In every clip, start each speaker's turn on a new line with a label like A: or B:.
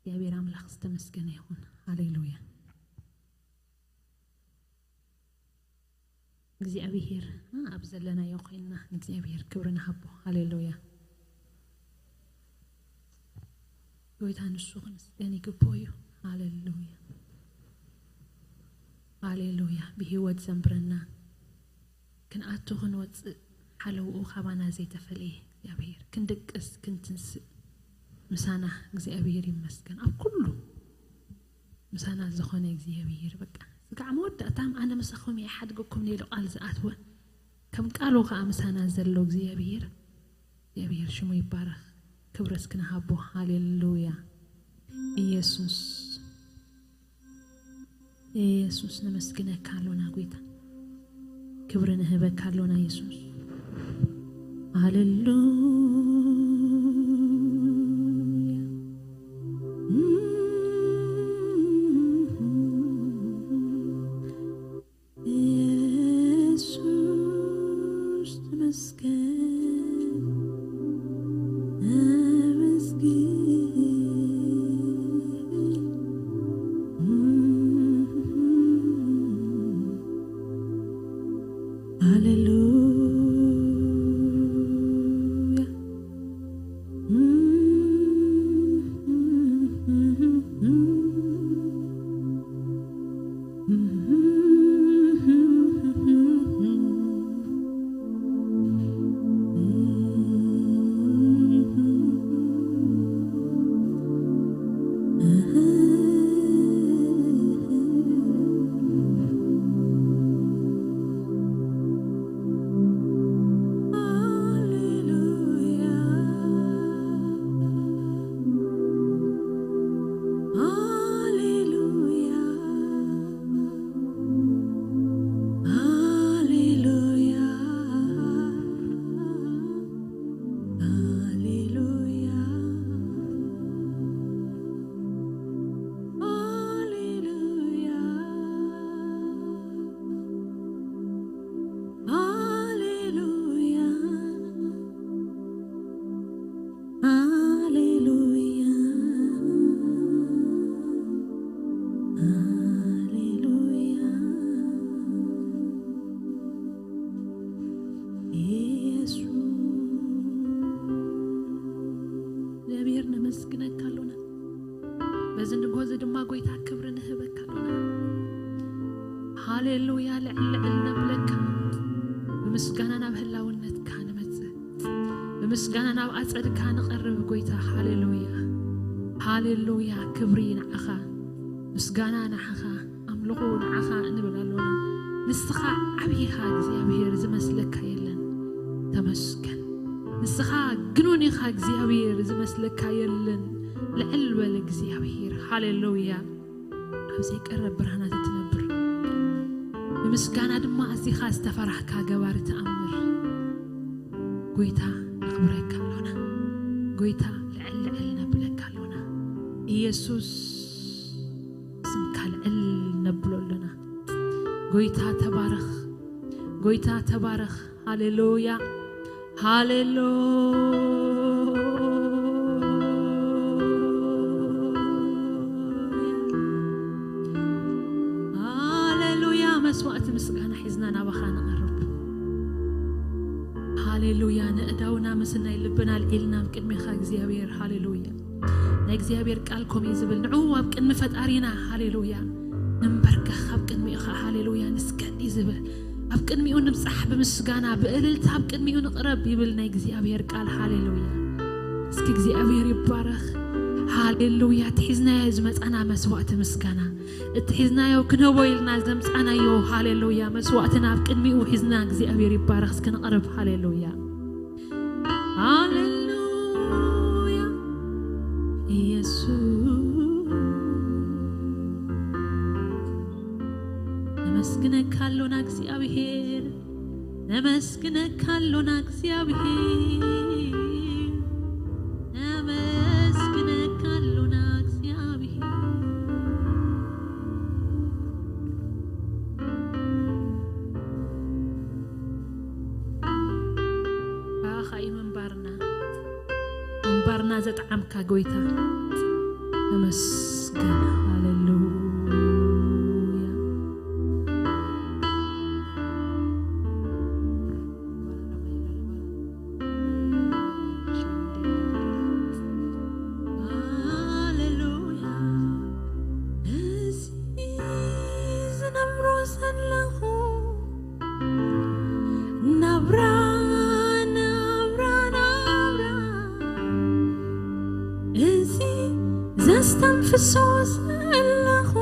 A: እግዚአብሔር አምላክ ተመስገነ ይሁን ሃሌሉያ እግዚአብሔር አብዘለና ይቆይና እግዚአብሔር ክብርና ሀቦ ሃሌሉያ ጎይታን ሱኹን ስገኒ ግቦዩ ሃሌሉያ ሃሌሉያ በህይወት ዘምብረና كنأتو خنوت حلو خبانا زي تفلي እግዚአብሔር ክንድቅስ ክንትንስ ምሳና እግዚአብሔር ይመስገን አብ ኩሉ ምሳና ዝኾነ እግዚአብሔር በቃ ዝጋዕ መወዳእታም ኣነ መሰኹም ይሓድገኩም ኔሎ ቃል ዝኣትወ ከም ቃሉ ከዓ ምሳና ዘሎ እግዚአብሔር ሽሙ ይባረክ ክብረስ ክንሃቦ ሃሌሉያ ኢየሱስ ነመስግነካ አሎና ጌታ ክብርን ህበካ አሎና ኢየሱስ ሃሌሉያ ሃሌሉያ ለዕልና ብለካ በምስጋናና በህላውነት ካነ መጽእ በምስጋናና በአጸድካ ንቀርብ ጎይታ ሃሌሉያ ክብሪ ንዓኻ ምስጋና ንዓኻ አምልኾ ንዓኻ እንብላለና ንስኻ ዓብይኻ እግዚአብሔር ዝመስለካ የለን ተመስገን ንስኻ ግኑን ኢኻ እግዚአብሔር ዝመስለካ የለን ልዕል በል እግዚአብሔር ሃሌሉያ አብዚ ቀረብ ብርሃናት ትነብር በምስጋና ድማ እዚኻ ዝተፈራሕካ ገባሪ ተአምር ጎይታ ንኽብረካ አሎና ጎይታ ልዕል ነብለካ አሎና ኢየሱስ ስምካ ልዕል ነብሎልና ጎይታ ተባረኽ ሃሌሉያ መስዋዕት ምስጋና ሒዝና ናባኻ ንቐርብ ሃሌሉያ ንእዳውና ምስና ይልብና ልዒልና ቅድሚኻ እግዚአብሔር ሃሌሉያ ናይ እግዚአብሔር ቃል ኮሜ ዝብል ንዑ ኣብ ቅድሚ ፈጣሪና ሃሌሉያ ንንበርከኽ ኣብ ቅድሚኻ ሃሌሉያ ንስገዲ ዝብል ኣብ ቅድሚኡ ንብፃሕ ብምስጋና ብእልልታ ኣብ ቅድሚኡ ንቕረብ ይብል ናይ እግዚአብሔር ቃል ሃሌሉያ እስኪ እግዚአብሔር ይባረኽ ሃሌሉያ ትሒዝናዮ ዝመፃና መስዋዕት ምስጋና እትሒዝናዮ ክንቦይልና ዘምፃናዮ ሃሌሉያ መስዋዕትና ኣብ ቅድሚኡ ሒዝና እግዚአብሔር ይባረኽ እስኪ ንቐርብ ሃሌሉያ ኢየሱስ ነመስግነካ አሎና እግዚአብሔር ነመስግነካ አሎና እግዚአብሔር منبرنا زت عمك قويتا ተመስገን ሃሌሉያ ሃሌሉያ ዝነብሮሰለኹ ናብራ زستنفسوس الله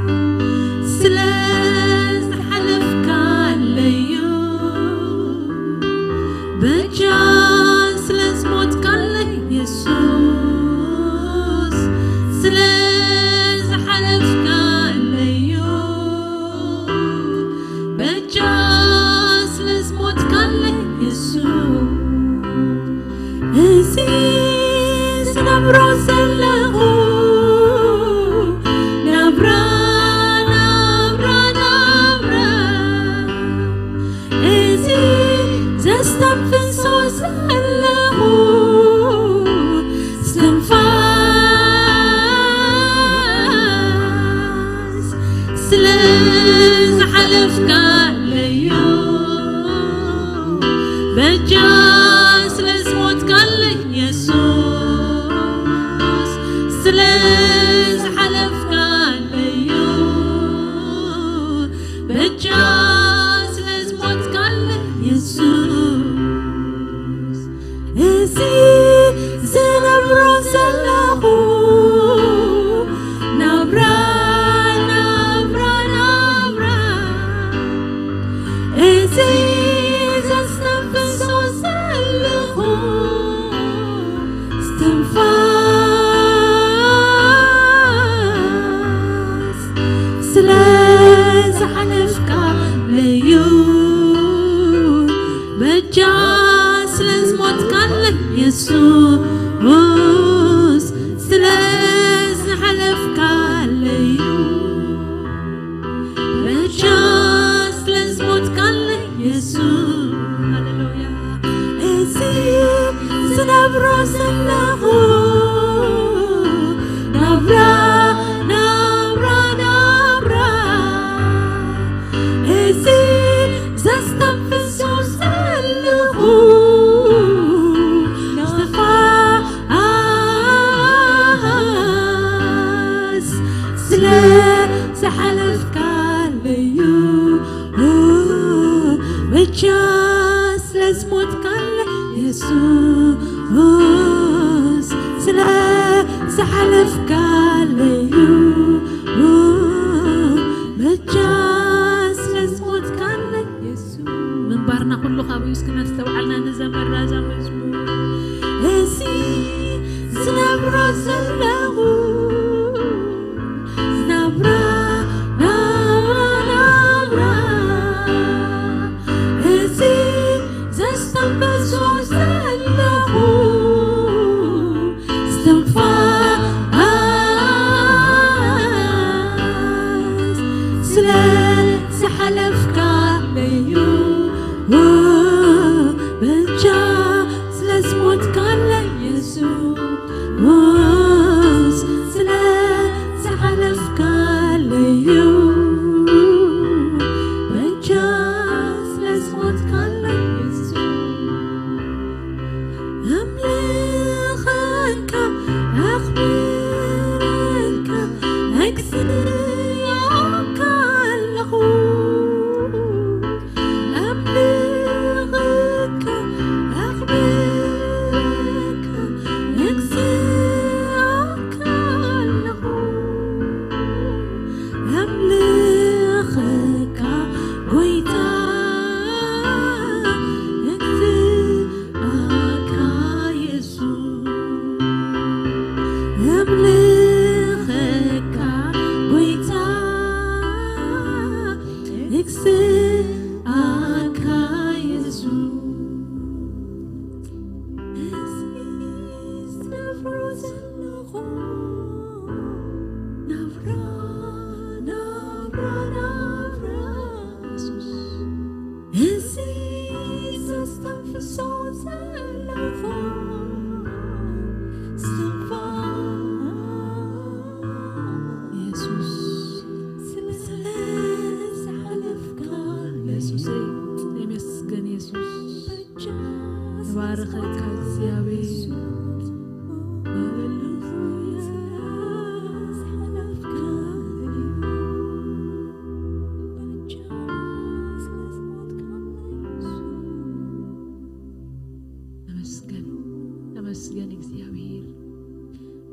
A: استنفاس سلاز حلف كاليو بجان سلاز موت كالي يسوس سلاز حلف كاليو بجان Aziz nabroselahu nabra nabra nabra Aziz zastanfisoselahu stanfas Slaz halaf kalayo Bejas lesmot kalli Yesus Slaz halaf kalayo Bejas lesmot kalli Yesus Aziz nabroselahu nabra nabra nabra Aziz استنفاس سلاز حلفك ليو بجاس لازموت كان لك يسوس سلاز حلفك ليو بجاس لازموت كان لك يسوس هللويا أزيز نبروسله نبرا نبرا نبرا أزيز استنفسوس له استفاس سلاس حلفك ليو بجاس لازموت كان يسوس سلاس حلفك ليو بجاس لازموت كان يسوس من بارنا كله خابيس كنا استوعلنا نزمر رازا مزمور أزيز نبروسله نبرا نبرا نبرا أزيز استنفسوس له استنفاس سلاس حلفك ليو بجاس لازموت كان ليسوس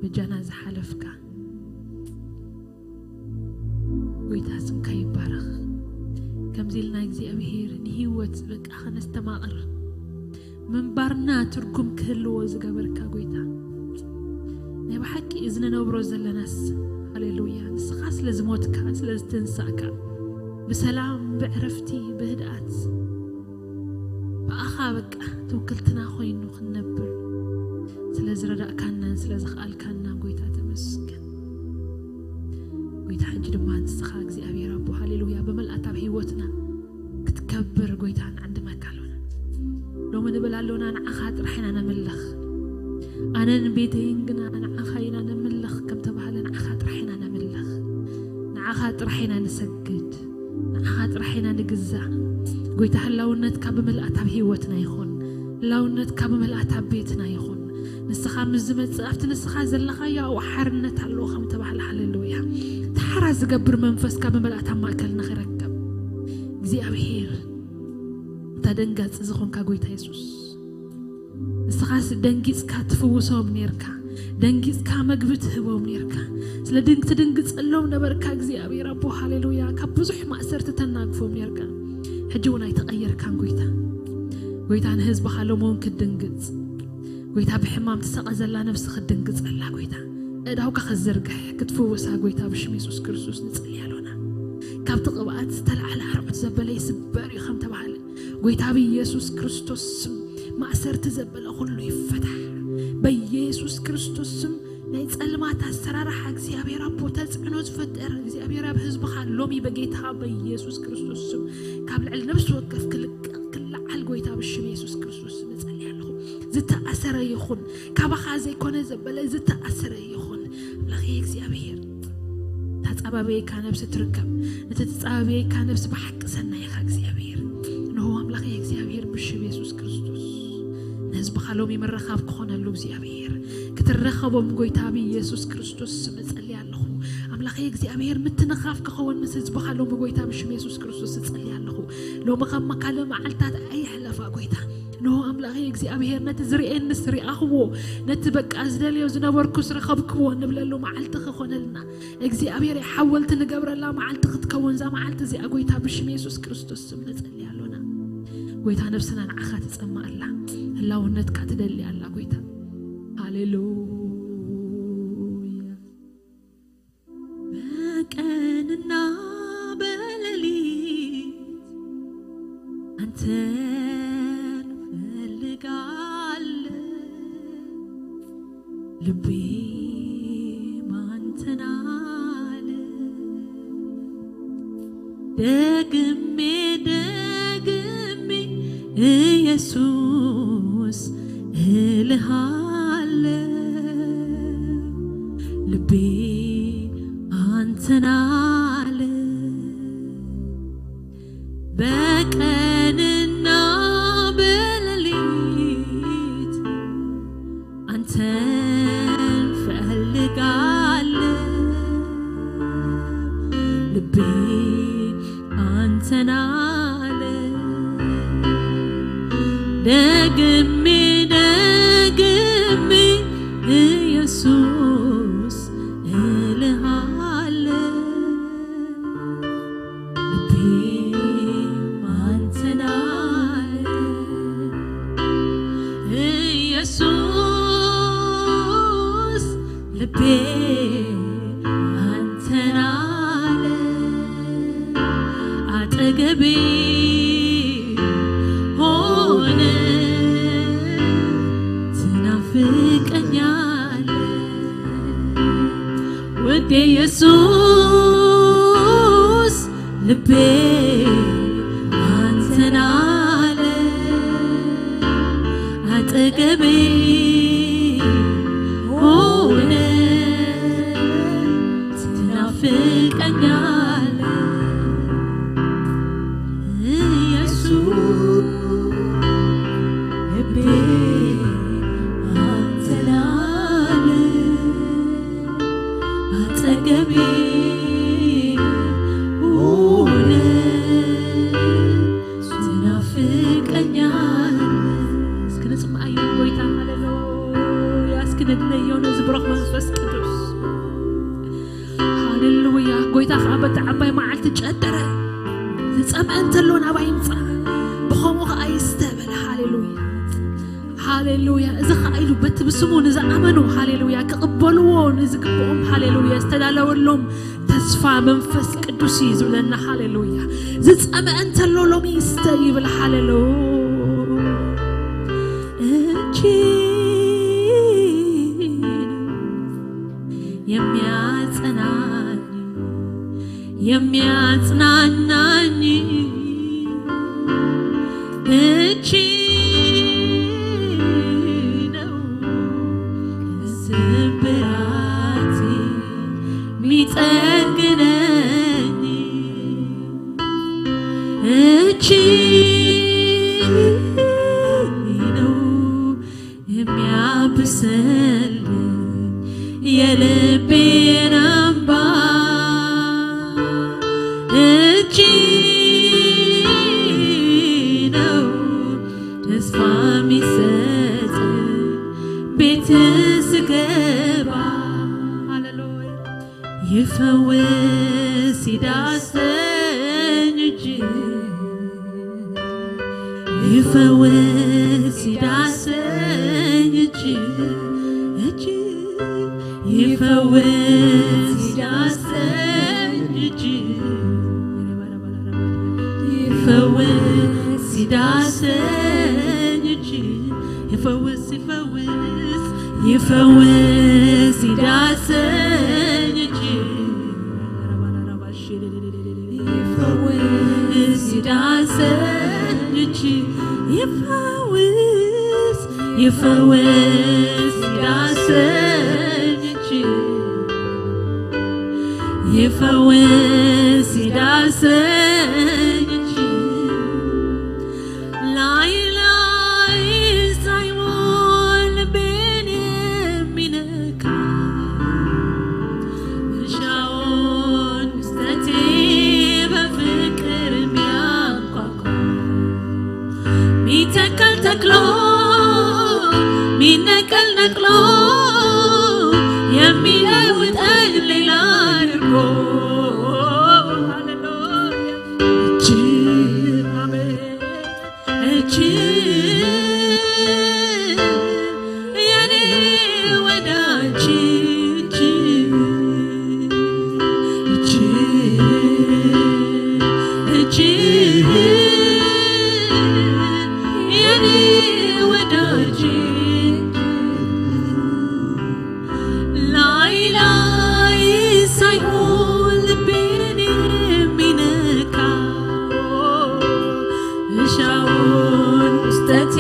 A: بجناز حلفك ويتاسم كي بارخ كم زيلنا እግዚአብሔር ንህይወት በቃ خنستماقر من بارنا تركم كل وزغبرك ጎይታ ናይ በሐቂ እዝነ ነብሮ ዘለናስ ሃሌሉያ ንስኻስ ለዝሞትካ ስለዝትንሳእካ بسلام بعرفتي بهدأت بأخا بقى توكلتنا خوينو خنبر سلاز رداء كانا سلاز خال كانا قويتا تمسكن قويتا حجد ما نستخاق زي أبي ربو هاليلويا بملأتا بهيوتنا كتكبر قويتا عندما كالونا لو من بلالونا نعخات رحينا نملخ أنا نبيتينقنا نعخينا نملخ كم تبهلا نعخات رحينا نملخ نعخات رحينا نسجد نعخات رحينا نقزع قويتا هاللونتك بملأتا بهيوتنا يخون لونتك بملأتا بيتنا يخون نسخة مزمت صافت نسخة زلخة يا وحرنت على خم تبع الحللويا تحرز قبر منفس كبملأت ما أكلنا خيركب እግዚአብሔር تدنجت زخون كقويت يسوس نسخة دنجت كتفوسهم نيركا دنجت كمجبت هو نيركا سلا دنجت تدنجت اللهم نبركا እግዚአብሔር ربو هاللويا كبزح ما أسرت تناقفهم نيركا حجونا يتغير كان قويتا نهز بخالو ممكن دنجت قويتا بحمام تسقزلا نفس خدن قصلا قويتا اداو كخزرقح كتفوسها قويتا بشم يسوس كريستوس نصلي يالونا كابت قبات تلع على حرب تزبله يسبر يخم تبعل قويتا بيسوس كريستوس ما أسرت زبله كله يفتح بيسوس كريستوس نيتصلمات السرارة حق እግዚአብሔር አቦ ተጽዕኖ ዝፈጠር እግዚአብሔር አብ ህዝብ ካሎሚ በጌታ በኢየሱስ ክርስቶስ ካብ ልዕል ነፍስ ወከፍ ክልዓል ጎይታ በሽም ኢየሱስ ክርስቶስ ነጸልይ ያለሁ ዝተኣሰረ ይኹን ካባኻ ዘይኮነ ዘበለ ዝተኣሰረ ይኹን ለኺ እግዚአብሔር ተጻባበይካ ነፍስ ትርከብ ነተጻባበይካ ነፍስ በሐቅ ሰናይኻ እግዚአብሔር ነው አምላክ እግዚአብሔር በሽም ኢየሱስ ክርስቶስ ህዝብ ካሎሚ መረኻብ ከሆነሉ እግዚአብሔር كترخبهم قويتا بيسوس كريستوس مصلي الله املاخ እግዚአብሔር متنخاف كخون مسز بخالو بقويتا بشم يسوس كريستوس صلي الله لو مخما قالو معلتات اي حلفا قويتا نو املاخ እግዚአብሔር نتزرئن نسري اخو نتبقى ازدليو زنبركو سرخبكو نبللو معلت خخونلنا እግዚአብሔር يحولت نغبرلا معلت تكون ذا معلت زي قويتا بشم يسوس كريستوس مصلي اللهنا قويتا نفسنا نعخا تصما الله اللهونت كتدلي الله قويتا هاليلويا بكأننا بلليت أنت نفلق على لبي ما أنت نعلى دقمي يسوس إلها لبي أنت نعلى بكأننا بلليت أنت نفلق على لبي أنت نعلى دقمي يسوس إلهالي لبي ما أنت نعلي يسوس لبي ما أنت نعلي أتقبي يسوس لبي أنت نعلي አጠገቤ ሆነ ትናፍቀኛለህ ኢየሱስ ልቤ አንተን አለ አጠገቤ ሆነ ትናፍቀኛለህ እስክንጽማይ ጎይታ ሃሌሉያ እስክንድነየው ዝብረኽ መንፈስ ቅዱስ ሃሌሉያ ጎይታ ኻበት ዓባይ መዓልቲ ጨደረ ዝጸምአ እንተሎ ናባይ ይምጻ ብኸምኡ ኸ ኣይስተበለ ሃሌሉያ ሃሌሉያ እዚ ኸ ኢሉ በቲ ብስሙ ንዝኣመኑ ሃሌሉያ ክቕበልዎ ንዝግብኦም ሃሌሉያ ዝተዳለወሎም ተስፋ መንፈስ ቅዱስ እዩ ዝብለና ሃሌሉያ ዝጸምአ እንተሎ ሎሚ ይስተ ይብል ሃሌሉያ የሚያጽናናኝ እቺ ነው ስብራቴ ሚጠግነኝ እቺ ነው የሚያብስልኝ የልቤን እንባ እቺ ነው ተስፋ የሚሰጠኝ ቤት ስገባ ሃሌሉያ ይፈውስ ይዳሰኝ እጅ ይፈውስ ይዳሰኝ እጅ ይፈውስ ይዳሰኝ እጅ ይፈውስ ይዳሰኝ እጅ ይፈውስ ይፈውስ ይፈውስ ይዳሰኝ እጅ ይፈውስ ይዳሰኝ እጅ ይፈውስ ይፈውስ ይዳሰኝ እጅ ይፈውስ ይዳሰኝ እጅ ላይ ላይ ሳይሞን ልቤን የሚነካ እሻውን ውስጠቴ በፍቅር የሚያንኳኳ ሚተከል ተክሎ ሚነቀል ነቅሎ የሚለውጠኝ ሌላ አድርጎ እጅ የኔ ወዳጅ እጅ የኔ ወዳጅ ላይ ላይ ሳይሆን ልቤን የሚነካ እሻውን ውስጠቴ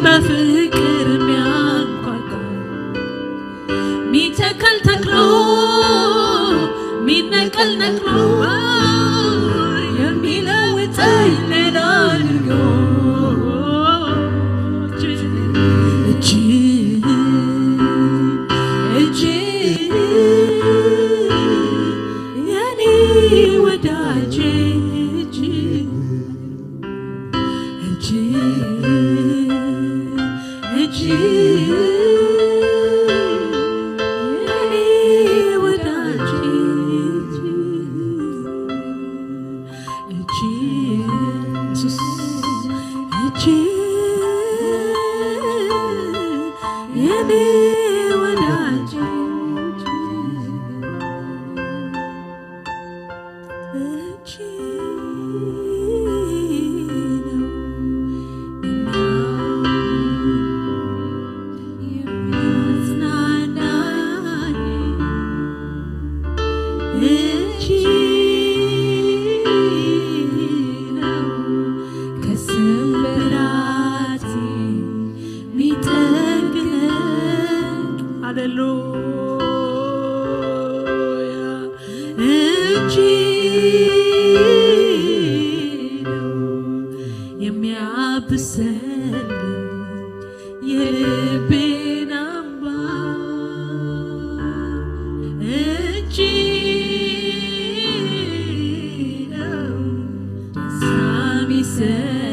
A: በፍቅር የሚያንኳኳ ሚተከል ተክሎ ሚነቀል ነቅሎ የሚለውጠኝ ሌላ አድርጎ እጅ የኔ ወዳጅ እጅ የኔ ወዳጅ እጅ ኢየሱስ እጅ የኔ ወዳጅ እጅ ነው سلم يلبين أمبا سامي سلم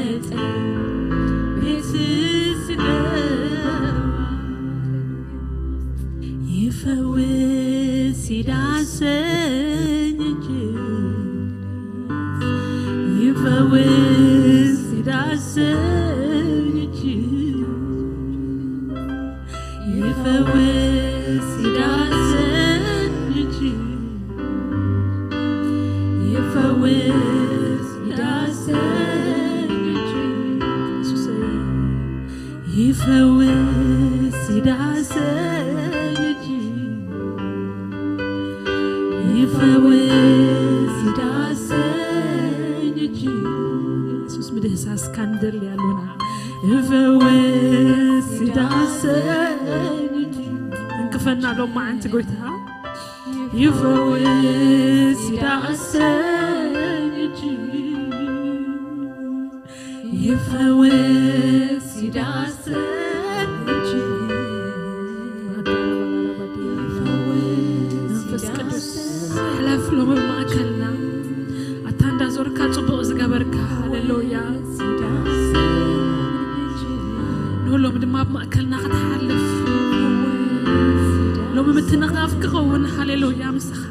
A: يفوز يدعسن يفوز يدعسن يفوز يدعسن يفوز يدعسن يفوز يدعسن يفوز يدعسن يسوس بدهساس كاندل يالونا يفوز يدعسن انكفنا لو ما انت قلتها يفوز يدعسن يفوز يدعسن منفس قدوس حلف لو ما أكلنا أتاندا زوركا صبو زغبركا هاليلويا نقول لهم دما ما أكلنا حتحلف لو ما متنقاف كغون هاليلويا مسخا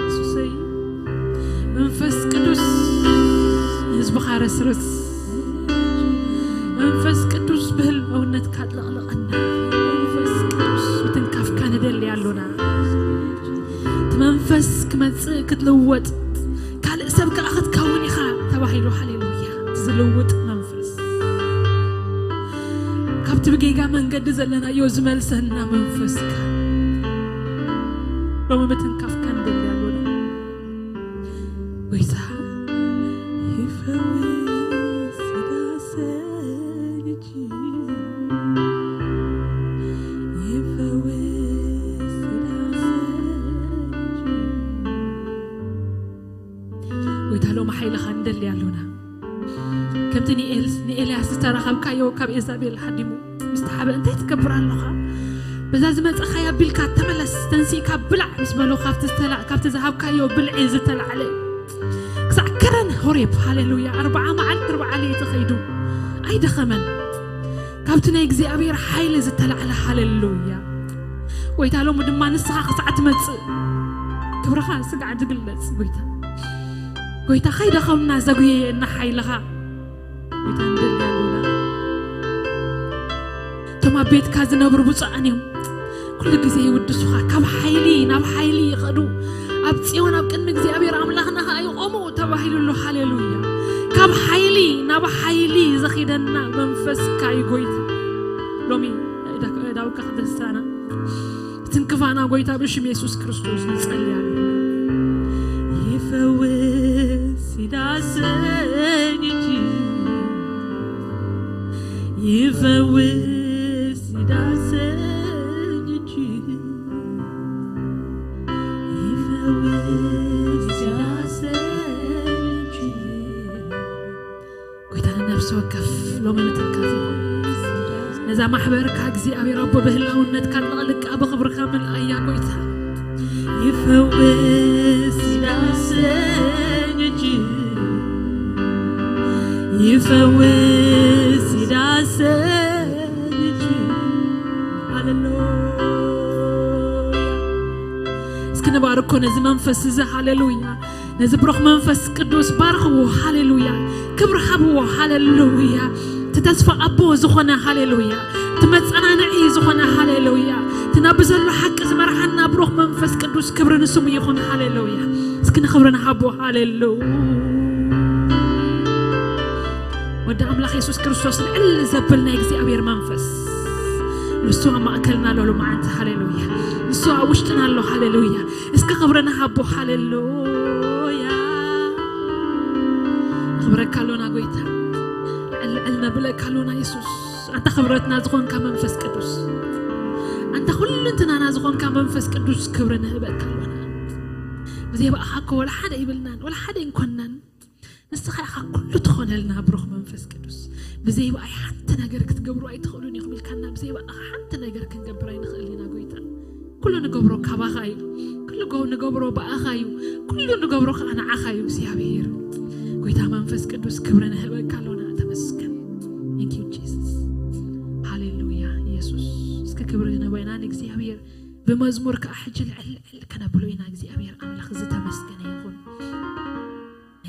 A: سوسي منفس قدوس يزبخ رسرس منفس قدوس بهالأونت كاتلقلقنا منفس قدوس وتنكاف كان دلي يالونا منفس كمتص كتلوط كالئ سب كأخذ كوني خا تباهيلو هاليلويا تزلوط منفس كابت بقيقا منقد زلنا يوزمل سنا منفس لو ما بتنكاف كان دلي يالونا ويسا يفوز يدعسن يفوز ويتهلو محيلة خاندل يالونا كم نئل يسترى خبكا يوكب إيزابيل حديمو مستحابة انت تكبر اللغة بزازمة أخيا بيلكا تملس تنسيكا بلع بسمالو خاف تستلع كاف تزهبكا يو بلعي زتلع عليه كسع كرن هوريب هاليلويا 4 معل 4 لي تخيدو أي دخمن كابتنا يجزي أبير حيل زتلع على هاليلويا ويتهلو مدما نسخة خسعة متص كبرخا سقع دقلس ويتا خيدا خمنا زغوي ان حيلها ويتا ندل يالونا تما بيت كازنبر بصانيم كل غزي يودسوها كم حيلي ناب حيلي يخدو اب صيون اب قن እግዚአብሔር አምላክና አይቆሙ ተባሂሉሉ ሃሌሉያ كم حيلي ناب حيلي زخيدنا منفس كاي غويتا لومي داوكا خدسانا تنكفانا غويتا بشم يسوع ክርስቶስ እንጸልያለን يفوز يدعسن يفوز يدعسن يفوز يدعسن قويتنا نفس وقف لو ما نتنكافي نزا محبرك هكزي أبي رب بهلاونت كان لغلق أبا خبرك من الأيام قويتها يفوز يدعسن يفوز يدعسن هاليلويا اسكنا باركو نزي منفس زي هاليلويا نزي بروح منفس قدوس بارخو هاليلويا كبر حبو هاليلويا تتصفى أبو زخنا هاليلويا تمتصنا نعي زخنا هاليلويا تنابزلو حق زمرحنا بروح منفس قدوس كبر نسمي يخون هاليلويا اسكنا خبرنا حبو هاليلويا ودع أملاك يسوع كريستوس العل زبلنا يجزي أبير منفس نسوع ما أكلنا له ما أنت هاليلويا نسوع وشتنا له هاليلويا اسك خبرنا حبو هاليلويا خبرك كلونا قويتها علنا بلا كلونا يسوع أنت خبرتنا زخون كمنفس قدوس أنت كلنا نازخون كمنفس قدوس كبرنا هبك كلونا بزي بقى حق ولا حدا يبلنا ولا حدا ينكونن نسخة كله تخون لنا بروح منفس قدوس بزي بقى حتى نجار كتجبروا أي تخلوني خبيل كنا بزي بقى حتى نجار كنجبر أي نخلينا قويتا كله نجبروا كباخايو كله جو نجبروا بأخايو كله نجبروا أنا عخايو سيابير قويتا منفس كدوس كبرنا هبك كلونا تمسكن Thank you Jesus Hallelujah يسوع كبرنا وينانك سيابير بمزمور كأحجل كنا بلوينا እግዚአብሔር አምላክ ዝተመስገነ ይሁን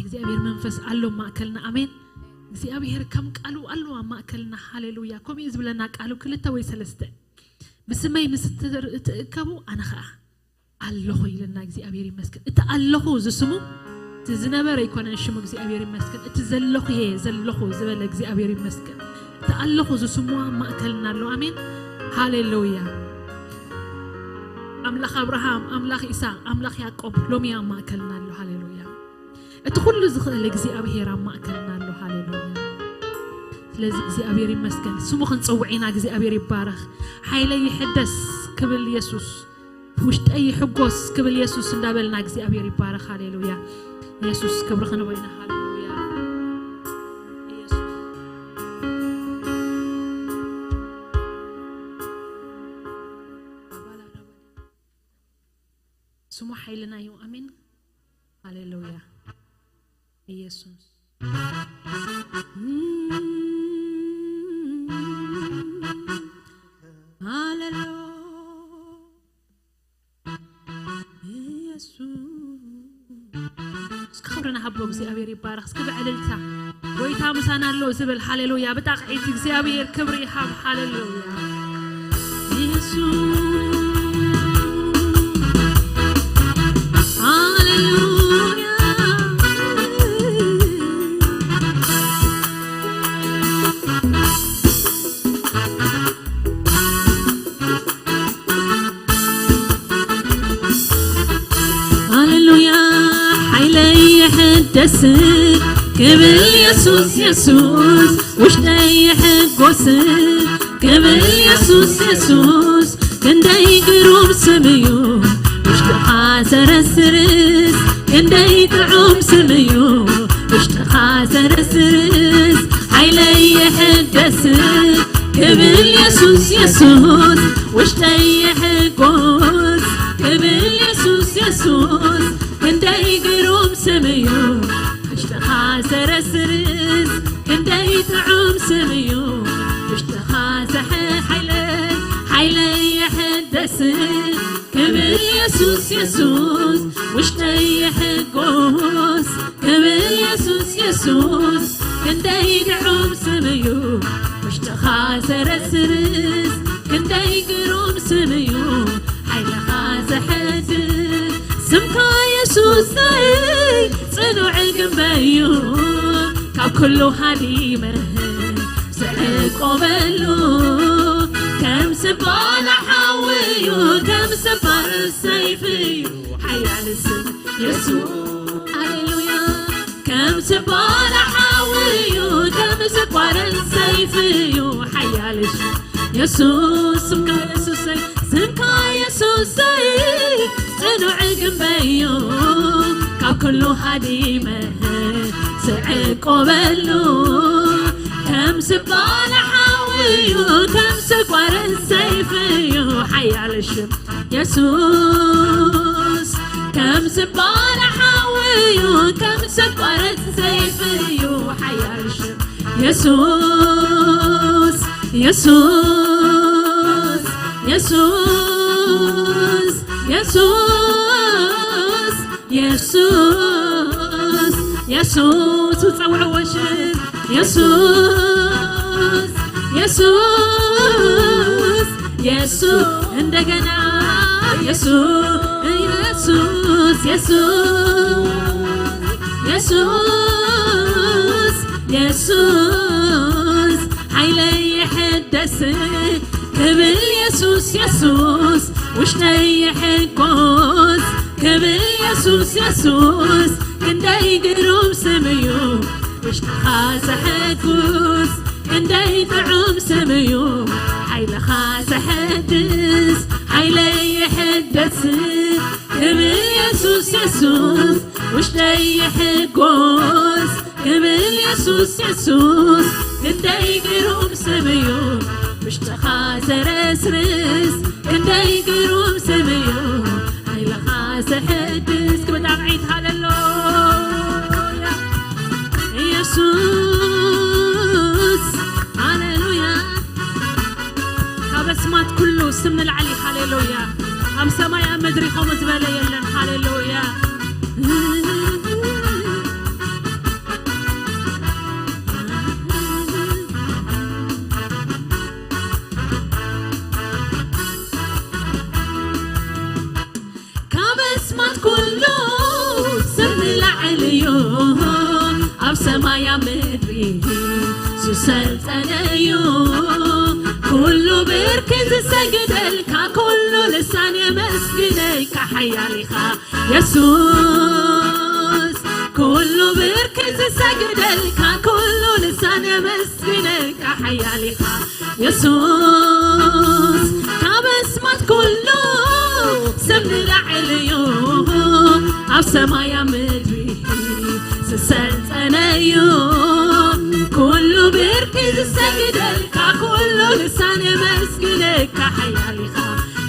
A: እግዚአብሔር መንፈስ አለው ማከልና አሜን እግዚአብሔር ከም ቃሉ አለው ማከልና ሃሌሉያ ኮም ይዝብለና ቃሉ ክልተ ወይ ሰለስተ ብስመይ ምስትር ተከቡ አነኻ አለሁ ይልና እግዚአብሔር ይመስገን እተ አለሁ ዝስሙ ዝነበረ ይኮነን ሽሙ እግዚአብሔር ይመስገን እተ ዘለሁ ዘለሁ ዝበለ እግዚአብሔር ይመስገን እተ አለሁ ዝስሙ ማከልና አለው አሜን ሃሌሉያ أملاخ أبراهام أملاخ إسحاق أملاخ يعقوب لوميا ما أكلنا له هاليلويا أتخل زخل لجزي أبيهرا ما أكلنا له هاليلويا لازم جزي أبيري مسكن سموخن صوعينا جزي أبيري بارخ حيلي يحدث قبل يسوع وشت أي حقوس قبل يسوع سندابلنا جزي أبيري بارخ هاليلويا يسوع كبرخنا وينا هاليلويا سمو حيلنا يو أمين هاليلويا يسوع هاليلويا يسوع سكبرنا هبلو بزي أبيري بارخ سكب عللتا ويتا مسانا اللو زبل هاليلويا بتاقعيت بزي أبير كبري حاب هاليلويا يسوع قبل يسوس يسوس وش تيحك وسك قبل يسوس يسوس كن داي قروم سميو وش تخاسر السرس كن داي تعوم سميو وش تخاسر السرس حيلي يحدسك قبل يسوس يسوس وش تيحك وس قبل يسوس يسوس كن داي قروم سميو خاسر السرس كندي تعوم سميو مش تخاسح حيلي يحدسك قبل يسوس يسوس وش تيحقوس قبل يسوس يسوس كندي تعوم سميو مش تخاسر السرس كندي قروم سميو حيلي خاسح سمكا يسوس صنوع قبيو كاب كله حليمة سعيق قبلو كم سبال حاويو كم سبال سيفيو حيا لسم يسوع هاليلويا كم سبال حاويو كم سبال سيفيو حيا لسم يسوع سمكا يسوع سمكا يسوع صنوع قبيو كاب كله حديمة سعيق قبلو كم سبال حاويو كم سكوار سيفيو حيا للشم يسوس كم سبال حاويو كم سكوار سيفيو حيا للشم يسوس يسوس يسوس يسوس يسوس يسوس وتصوع وشد يسوس يسوس يسوس عندنا يسوس يسوس يسوس يسوس يسوس حيلي يحدسك قبل يسوس يسوس وش تيحقوس قبل يسوس يسوس كنداي قروم سميو وش تخاسحكوس كنداي تعوم سميو حيلا خاسحدس حيلا يحدس قبل يسوس يسوس وش تيحقوس قبل يسوس يسوس كندي قروم سميو مش تخاسر اسرس كندي قروم سميو هاي لخاسر حدس كبت عمعيد هاللويا يسوس هاللويا كابسمات كله سمن العلي هاللويا أم سمايا مدري خمس بلا يلن هاللويا كابسمات كله سمن العلي أم سمايا مدري سلطنيو كله بركز سجدلك كله لسان يمسجدك حيالك يسوس كله بركز سجدلك كله لسان يمسجدك حيالك يسوس كبسمت كله سمن العليو أو سمايا مدري سلطنيو كله بركز سجدلك كله لسان يمسجدك حيالك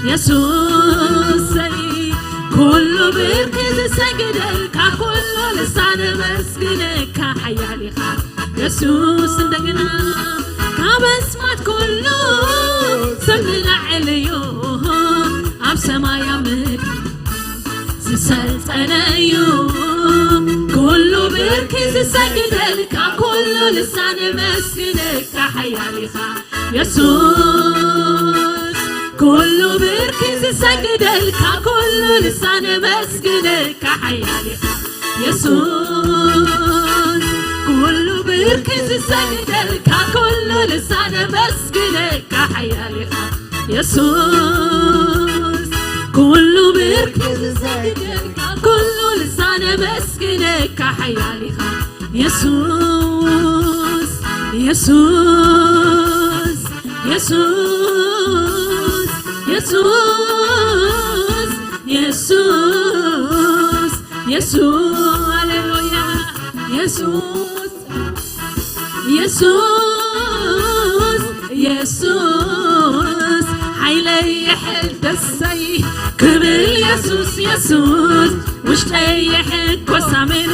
A: يسوس كله بركز سجدلك كله لسان يمسجدك حيالك يسوس እንደገና كبسمات كله سمن العليو أب سمايا مدري سلطنيو كله بركز سجدلك كله لسان يمسجدك حيالك يسوس كله بركز سجدلك كله لسان يمسجدك حيالك يسوس كله بركز سجدلك كله لسان يمسجدك حيالك يسوس كله بركز سجدلك كله لسان يمسجدك حيالك يسوس يسوس يسوس يسوس يسوس يسوع هللويا يسوس يسوس يسوس حيلي حد السي كبل يسوس يسوس وش تيحك وسامن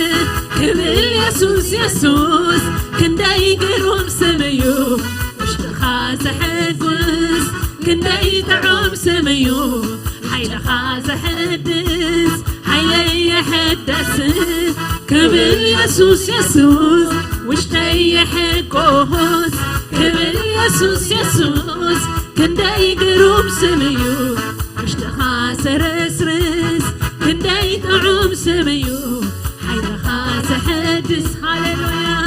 A: كبل يسوس يسوس كندي قروم سميو وش تخاز حدس كندي تعوم سميو حيل خاز حدس حيلي حدس كبل يسوس يسوس وش تيحك وهوس كبل يسوس يسوس كندي قروم سميو وش تخاز رسرس كندي تعوم سميو حيل خاز حدس هاللويا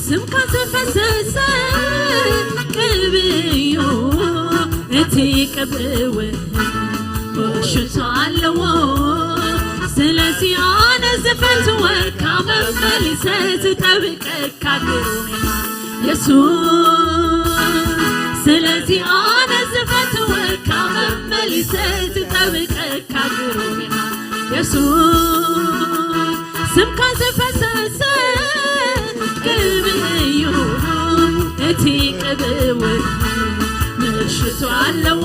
A: سمك تفسس قلبيو اتي قبوه وشو علو سلاسي انا زفت وكام ملسات تبكك كاكروني يسوع سلاسي انا زفت وكام ملسات تبكك كاكروني يسوع سمك تفسس قلبيو اتي قبوه مشتو علو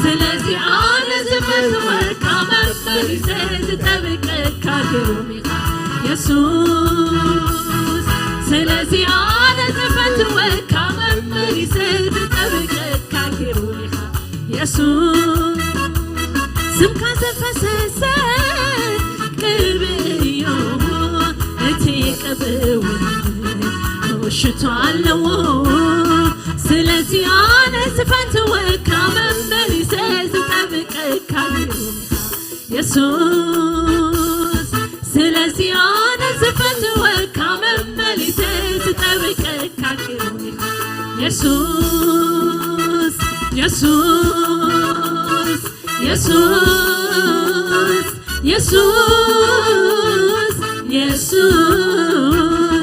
A: سلاسي انا زفت وكام ملسات تبكك كاكروني يسوع سلاسي انا زفت وكام ملسات تبكك كاكروني يسوع سمك تفسس قلبيو اتي قبوه وشتو علو سلاسي انا زفت وكام ملسات تبكك كاكروني يسوع سلاسي انا زفت وكام ملسات تبكك كاكروني يسوع يسوع يسوع يسوع يسوع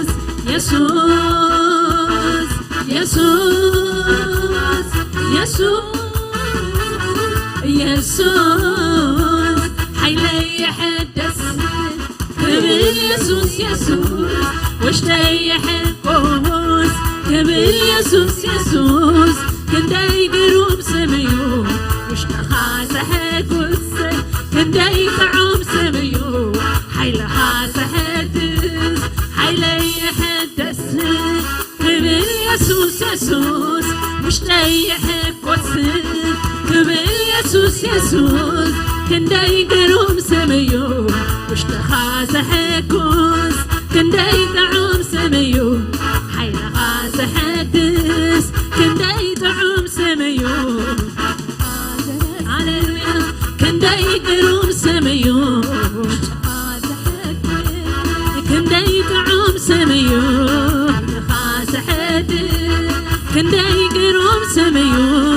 A: يسوع حيلي يحدث قبل يسوع واشتي حقوس قبل يسوع كنداي قروب سميو واشتخاس حقوس كنداي قعوم سميو حيلا خاس حدث حيلي يحدث قبل يسوع واشتي حقوس قبل يسوع كنداي قروم سميو واشتخاس حقوس كنداي قعوم سميو حيلا خاس حدث كنداي قعوم سميو هاليلويا كنداي قروم سميو كنداي قعوم سميو خاس حدث كنداي قروم سميو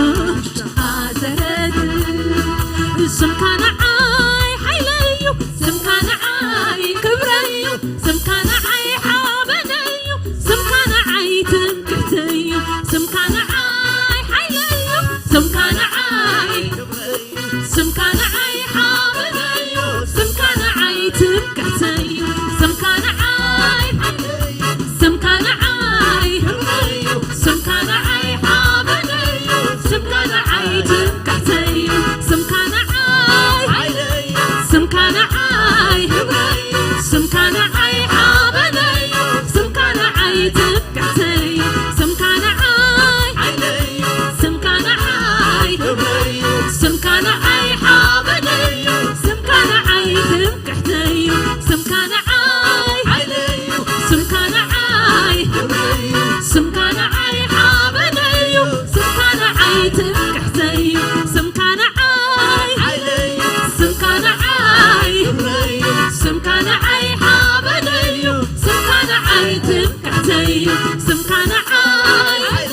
A: سمكان عاي حيليو سمكان عاي كبريو سمكان عاي حابنيو سمكان عاي تنكتيو سمكان عاي حيليو سمكان عاي سمكان عاي حابنيو سمكان عاي تنكتيو سمكان عاي سمكان عاي سمكان عاي حابنيو سمكان عاي تنكتيو سمكان سمكان عاي سمكان عاي حابنيو سمكان عاي تبكعتي سمكان عاي سمكان عاي سمكان عاي حابنيو سمكان عاي تبكعتي سمكان عاي سمكان عاي سمكان عاي حابنيو سمكان عاي تبكعتي سمكان عاي سمكان عاي سمكان عاي حابنيو سمكان عاي تبكعتي سمكان عاي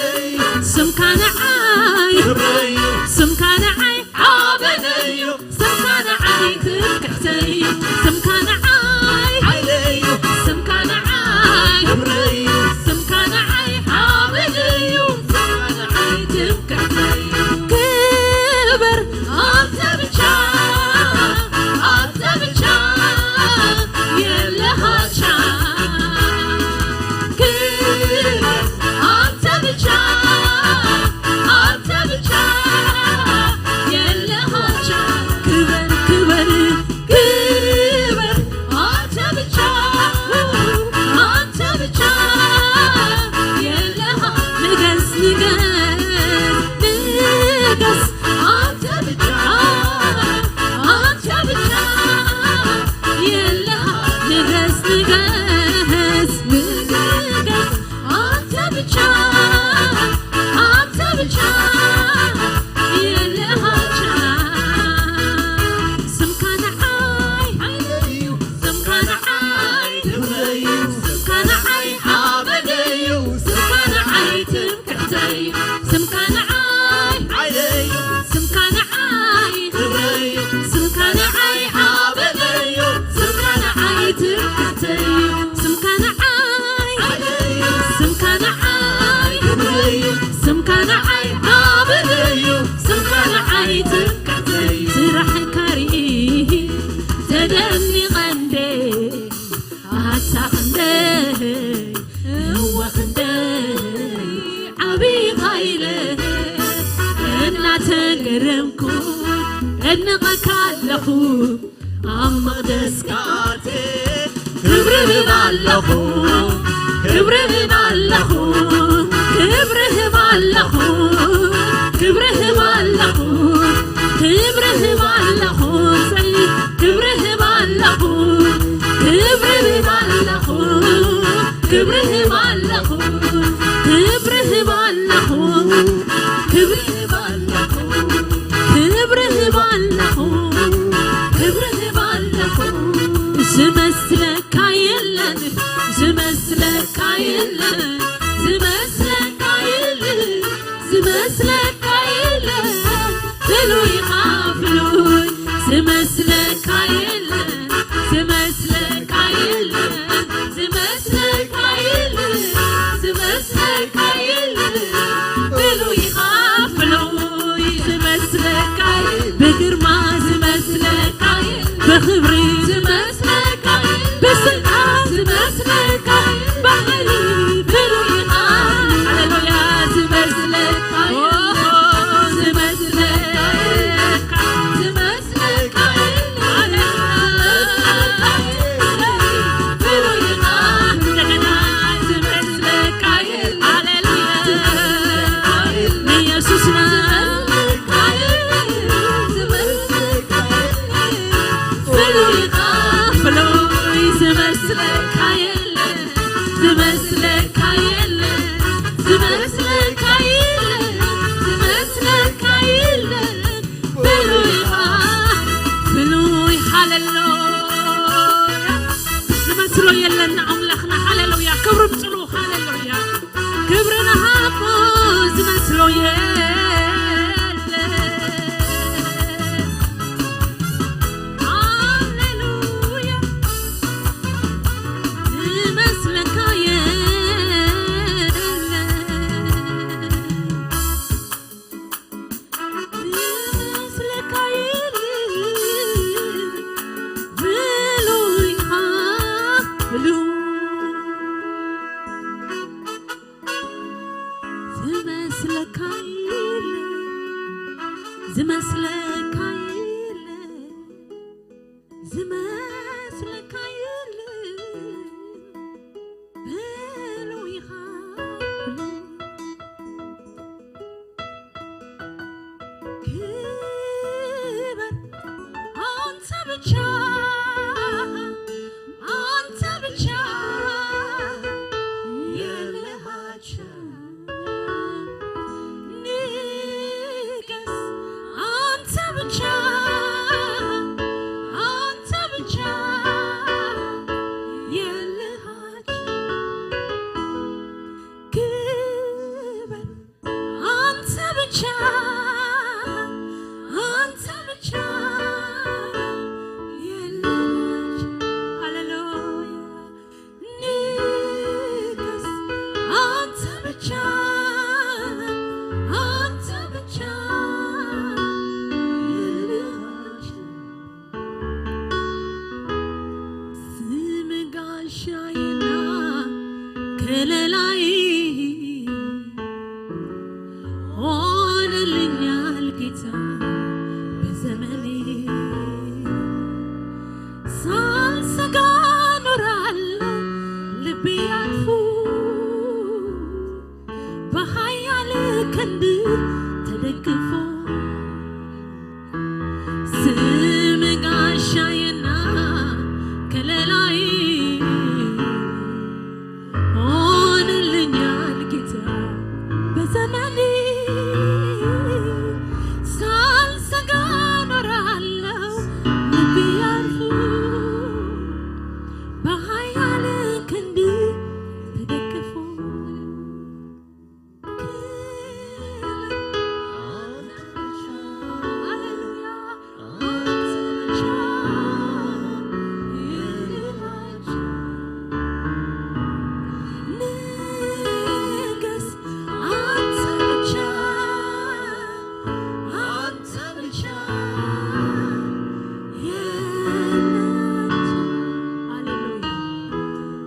A: سمكان عاي سمكان عاي حابنيو سمكان عاي تبكعتي سمكان عاي سمكان عاي سمكان عاي حابنيو سمكان عاي تبكعتي كبر أنت سمكان عاي حابنيو سمكان عاي تبكعتي سرح كاري تدني غندي هاتا غندي هو غندي عبي غايله إنا تقرمكو إنقا كاللخو أما دسكاتي كبري باللخو كبري باللخو كبره باللخو كبره باللخو كبره باللخو سي كبره باللخو كبره باللخو كبره باللخو كبره باللخو كبره باللخو كبره باللخو كبره باللخو زمسلك عيلن زمسلك عيلن زمسلك عيلن زمسلك عيلن فلو يخافلون زمسلك عيلن زمسلك عيلن زمسلك عيلن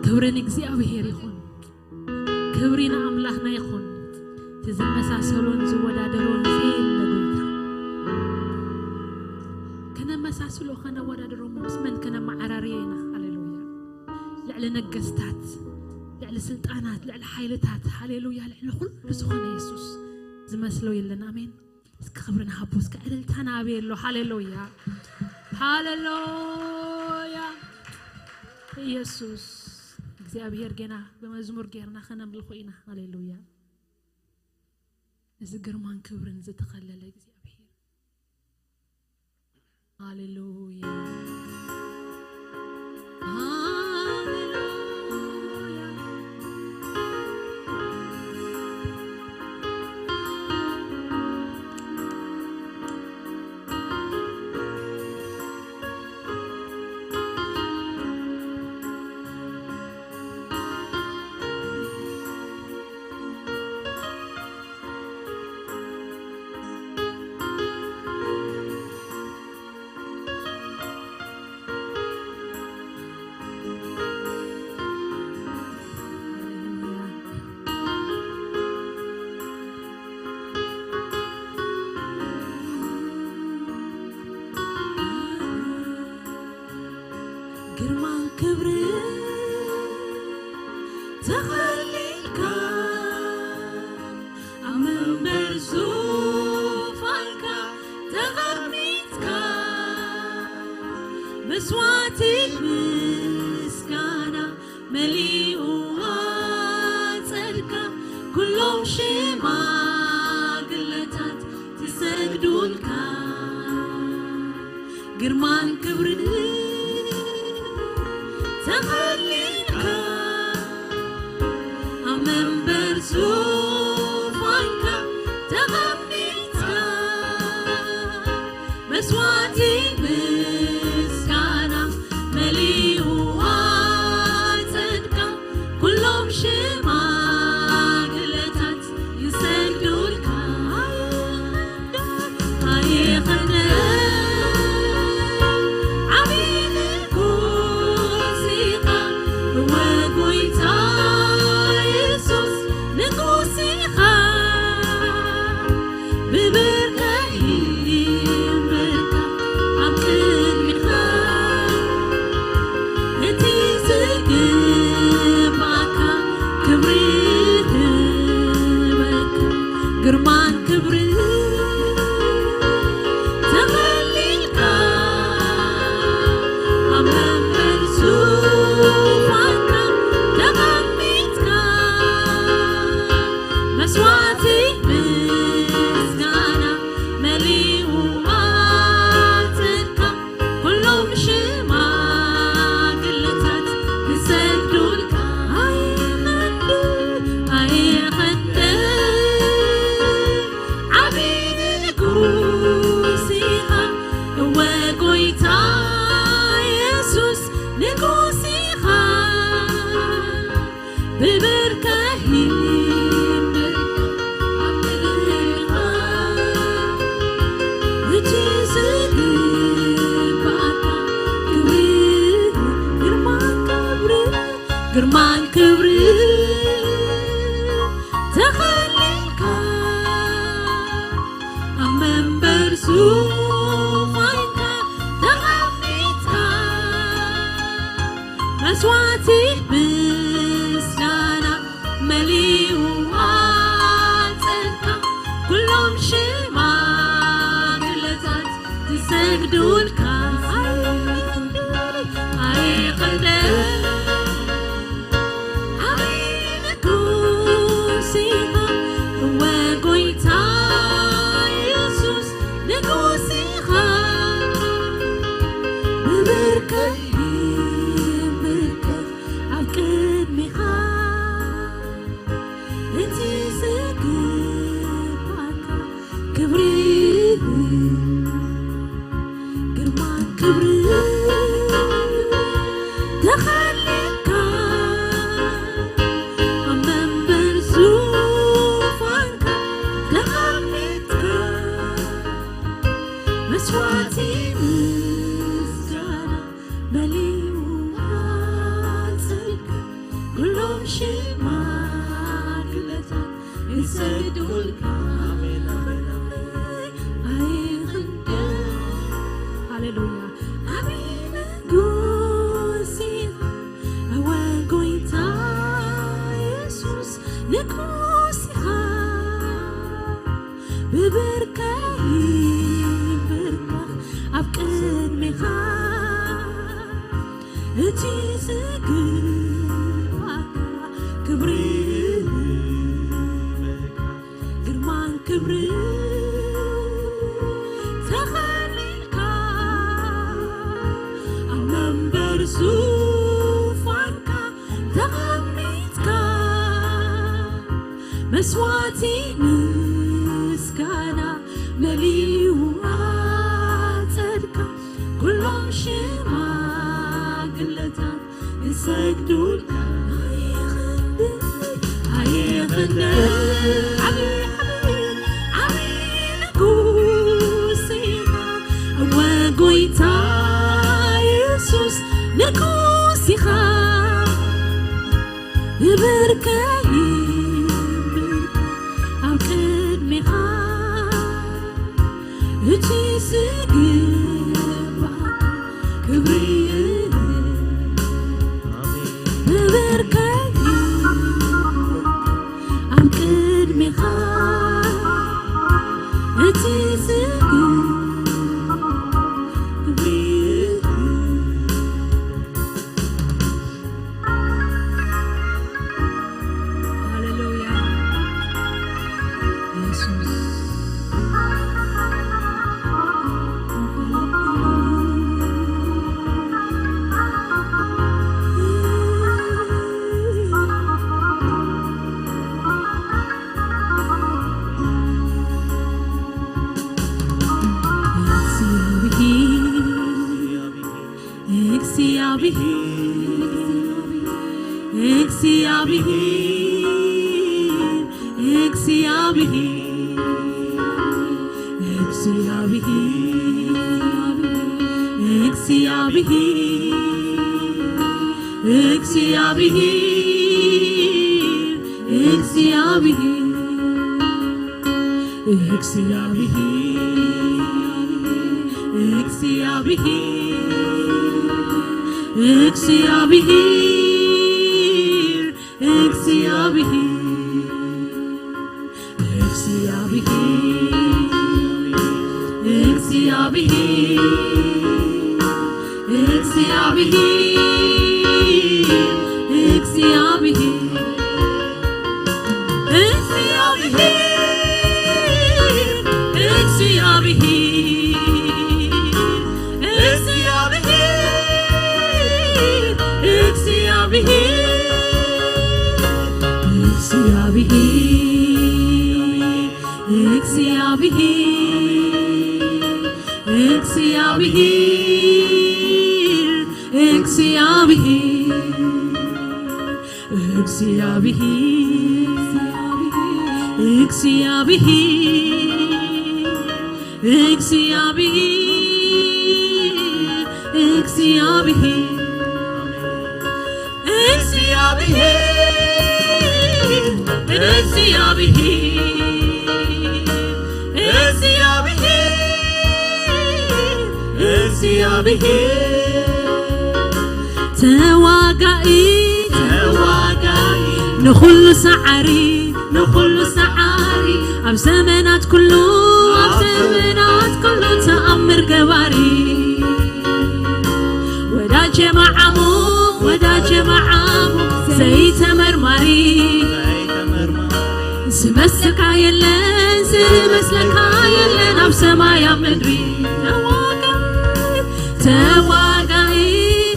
B: ክብርን እግዚአብሔር ይሁን ክብሪና አምላክና ይሁን ተዘመሳሰሎን ዝወዳደሮን ዘለጎይታ ከነመሳሰሎ ከነ ወዳደሮ መስመን ከነ ማዕራሪያና ሃሌሉያ ለዕለ ነገስታት ለዕለ ስልጣናት ለዕለ ኃይልታት ሃሌሉያ ለዕለ ሁሉ ዝኾነ ኢየሱስ ዝመስለው የለና አሜን እስከ ክብርና ሀቦስ ከዕልልታና አቤሎ ሃሌሉያ ሃሌሉያ ኢየሱስ እግዚአብሔር ገና በመዝሙር ገርና ከነምልኮ ኢና ሃሌሉያ እዚ ግርማን ክብርን ዝተኸለለ እግዚአብሔር ሃሌሉያ ግርማን ክብር ተኸሊልካ አመንበር ዙፋንካ ተቐሚጥካ መስዋዕት ምስጋና መሊኡ አጸድካ ኩሎም ሽማግለታት ትሰግዱልካ ግርማን ክብር ተኸሊልካ አመንበር ዙፋንካ ግርማን ክብር ተኸሊልካ ኣብ መንበር ዙፋንካ ተቐሚጥካ መስዋዕቲ ምስጋና መሊኡ ኣፅድካ ኩሎም ሽማግለታት ይሰግዱልካ ኣይኸንድ ዓብይ ንጉስ ኢኻ እወ ጎይታ ኢየሱስ ንጉስ ኢኻ ብብርከ ግርማን ክብር ተኸሊልካ ኣብ መንበር ዙፋንካ ተቐሚጥካ መስዋዕቲ ምስጋና መሊኡ ኣፅድካ ኩሎም ሽማግለታት ይሰግዱልካ ኣይኸንድ መስዋዕቲ ምስጋና መሊኡ ኣፅድካ ኩሎም ሽማግለታት ይሰግዱልካ ኣይኸንድ ዓብይ ንጉስ ኢኻ እወ ጎይታ ኢየሱስ ንጉስ ኢኻ ብብርከ نخل سعري أبزمنات كله تأمر جواري ودا جماعمو زي مرماري سمسك عيلن أب سمايا مدري تواقعي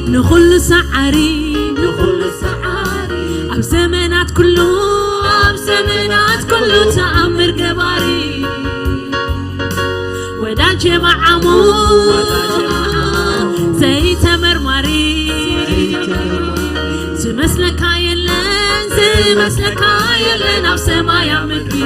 B: نخل سعري أبزمنات كله تأمر جباري ودا جماعمو زي مرماري سمسلك عيلن أب سمايا مدري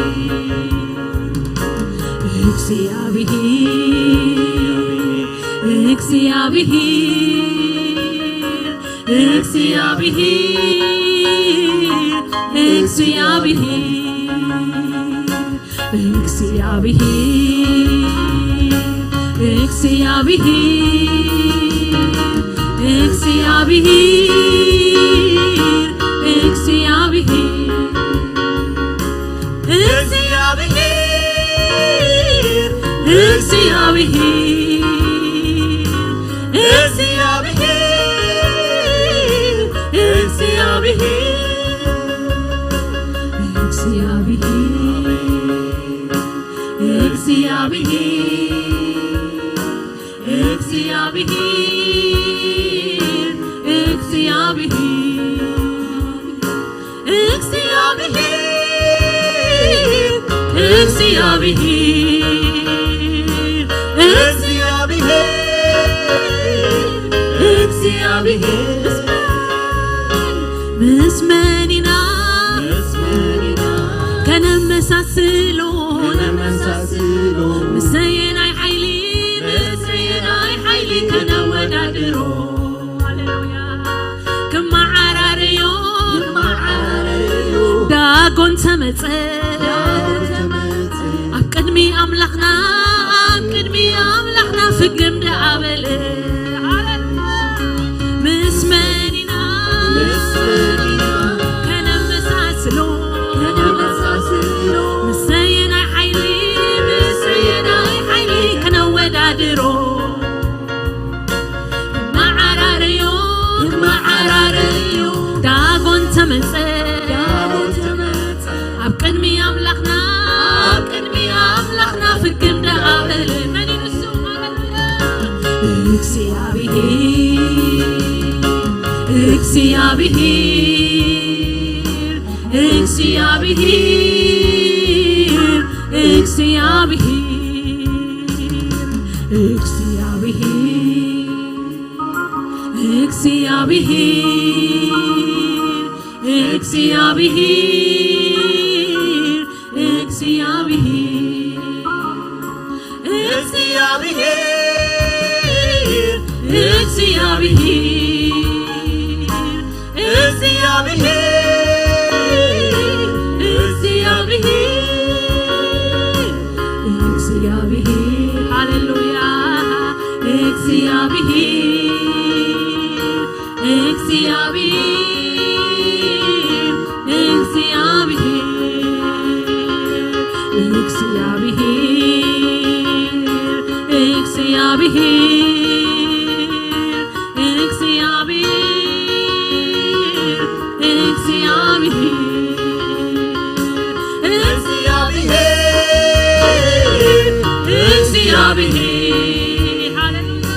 B: مسماننا كان مساسلون مسينا حيلي كان ودادرو هللويا كما عراريو داغون تمص أقدمي أملاخنا فقم دعابل مسماننا كان مساسلو مسينا حيلي كان ودادرو ما عراريو داغون تمص أقدمي أملاخنا فقم دعابل እግዚአብሔር ሃሌሉያ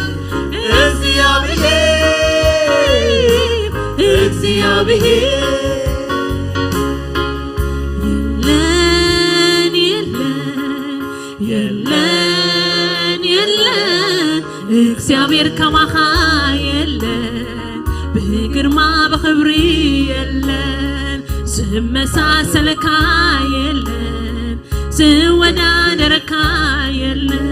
B: እግዚአብሔር እግዚአብሔር ከማኻ የለን በግርማ በክብሪ የለን ዝመሳሰልካ የለን ዝወዳደርካ የለን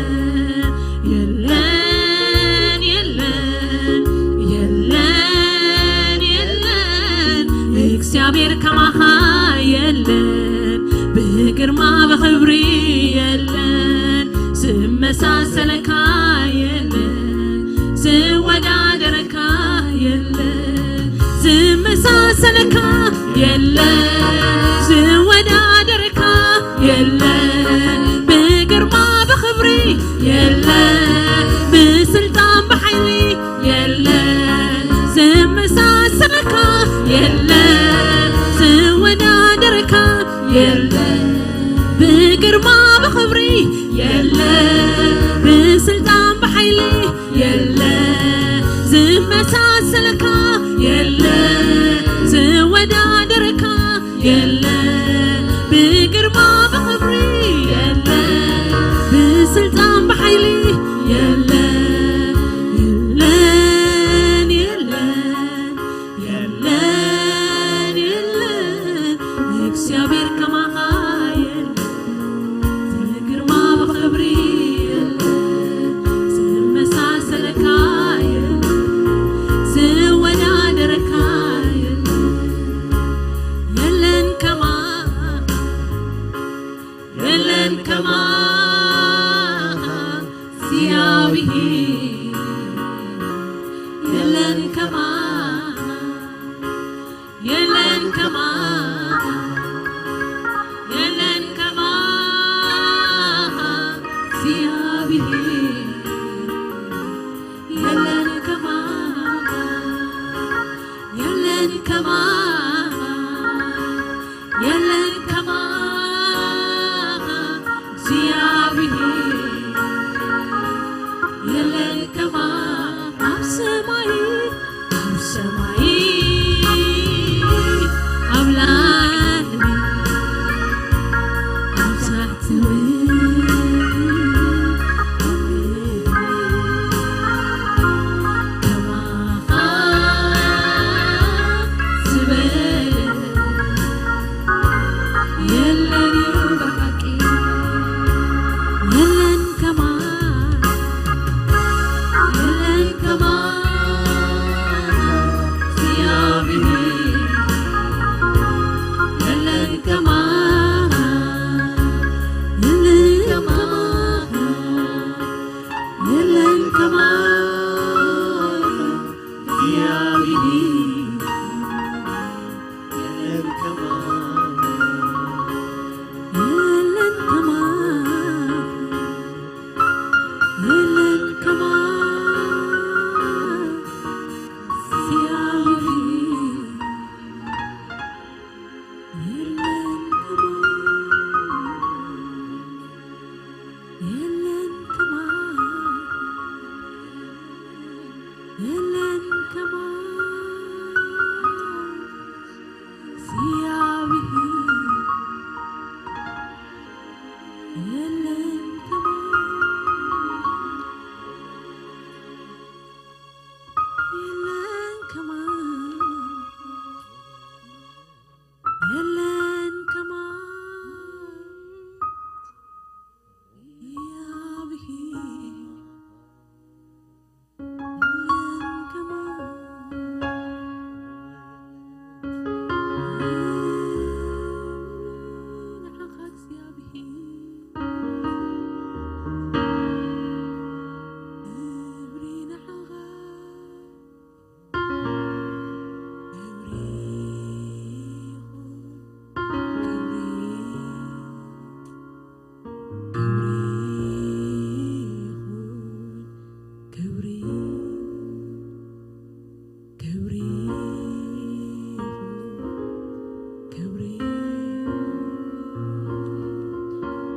B: የለን የለን የለን የለን እግዚአብሔር ከማኻ የለን በግርማ በክብሪ የለን ዝመሳሰልካ ዝወዳደርካ የለን ዝመሳሰልካ የለን ዝወዳደርካ የለን በግርማ በክብሪ የለን በስልጣን በኃይሊ የለን ዝመሳሰልካ የለን ዝወዳደርካ የለን በግርማ በክብሪ የለን በስልጣን በኃይሊ የለን ዝመሳሰልካ የለን ዝወዳደርካ የለን በግርማ በክብሪ የለን በስልጣን በኃይሊ የለን የለን የለን የለን የለን እግዚአብሔር ከማኻ የለን በግርማ በክብሪ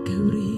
A: ክብሪ